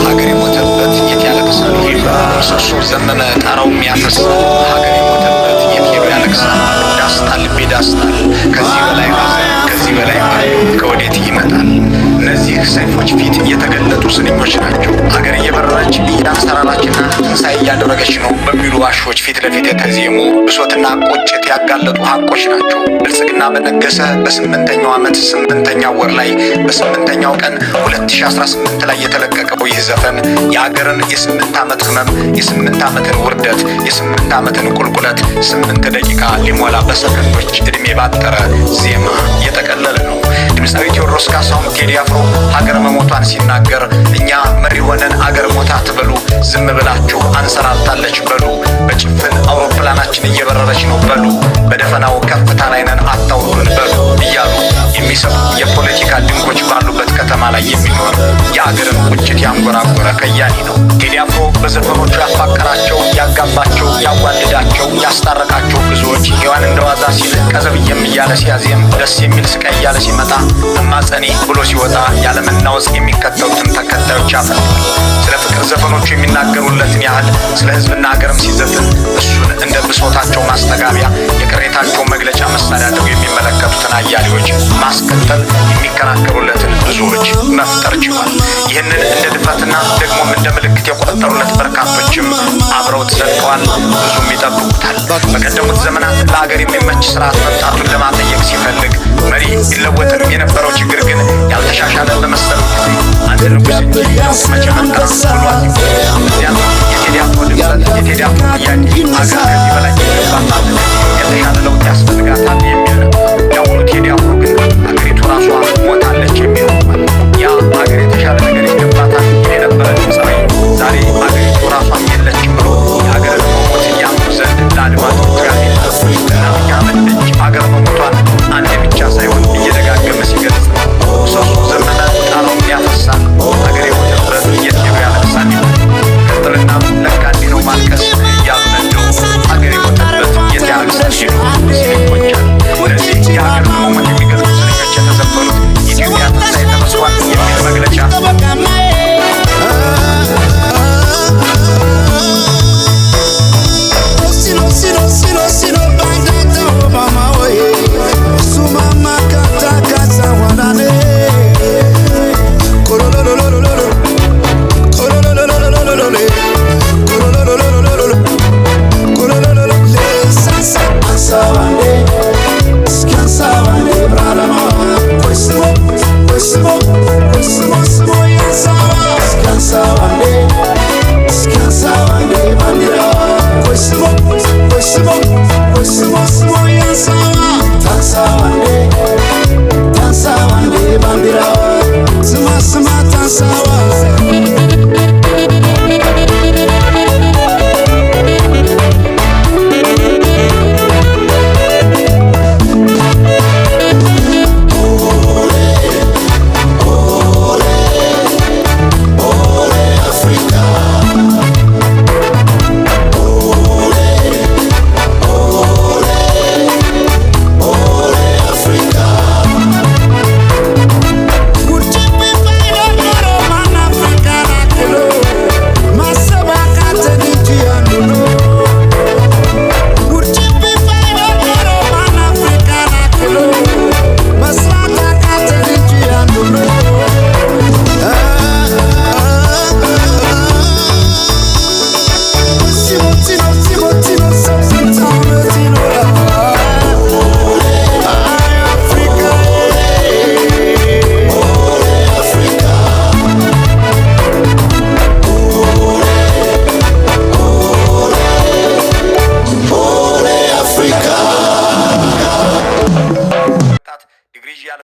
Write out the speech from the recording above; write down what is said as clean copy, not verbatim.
ሀገር የሞተበት የት ያለቅሳል ምሰሶ ዘመመ ጣራው የሚያፈሳል ሀገር የሞተበት የት ሄዶ ያለቅሳል ዳስታል ልቤ ዳስታል ከዚህ በላይ ሐዘን ከዚህ በላይ ከወዴት ይመጣል እነዚህ ሰይፎች ፊት የተገለጡ ስንኞች ናቸው ሀገር እየበረረች እያንሰራራችና ትንሣኤ እያደረገች ነው በሚሉ ዋሾች ፊት ለፊት የተዜሙ ብሶትና ቁጭት ያጋለጡ ሀቆች ናቸው ብልጽግና በነገሰ በ8ኛው ዓመት 8ኛው ወር ላይ በ8ኛው ቀን 2018 ላይ የተለቀቀው ይህ ዘፈን የሀገርን የ8 ዓመት ህመም የ8 ዓመትን ውርደት የ8 ዓመትን ቁልቁለት 8 ደቂቃ ሊሞላ በሰከንዶች እድሜ ባጠረ ዜማ የተቀለለ ነው ድምፃዊ ቴዎድሮስ ካሳሁን ቴዲ አፍሮ ሀገር መሞቷን ሲናገር እኛ መሪ ሆነን አገር ሞታ ትበሉ ዝም ብላችሁ አንሰራርታለች በሉ በጭፍን አውሮፕላናችን እየበረረች ነው በሉ በደፈናው ከፍታ ላይ ነን አታውሩን በሉ እያሉ የሚሰሩ የፖለቲካ ድንቆች ባሉበት ከተማ ላይ የሚኖር የአገርን ቁጭት ያንጎራጎረ ከያኒ ነው ቴዲ አፍሮ በዘፈኖቹ ያፋቀራቸው ያጋባቸው ያዋልዳቸው ያስታረቃቸው ብዙዎች ሔዋን እንደዋዛ ሲል ቀዘብየም እያለ ሲያዜም ደስ የሚል ስቃይ እያለ ሲመጣ እማጸኔ ብሎ ሲወጣ ያለመናወጽ የሚከተሉትን ተከታዮች ያፈልጋል ስለ ፍቅር ዘፈኖቹ የሚናገሩለትን ያህል ስለ ህዝብና ሀገርም ሲዘፍን እሱን እንደ ብሶታቸው ማስተጋቢያ የቅሬታቸው መግለጫ መሳሪያ አድርገው የሚመለከቱትን አያሌዎች ማስከተል የሚከራከሩለትን ብዙዎች መፍጠር ችሏል ይህንን እንደ ድፍረትና ደግሞም እንደ ምልክት የቆጠሩለት በርካቶችም አብረውት ዘልቀዋል ብዙም ይጠብቁታል በቀደሙት ዘመናት ለሀገር የሚመች ስርዓት መምጣቱን ለማጠየቅ ሲፈልግ መሪ ቢለወጥም የነበረው ችግር ግን ያልተሻሻለ በመሰሉ አንድ ንጉሥ ለውጥ መቼ መጣ ብሏል እዚያም የቴዲ አፍሮ ድምፀት የቴዲ አፍሮ ጥያቄ ሀገር ከዚህ በላይ ይገባታል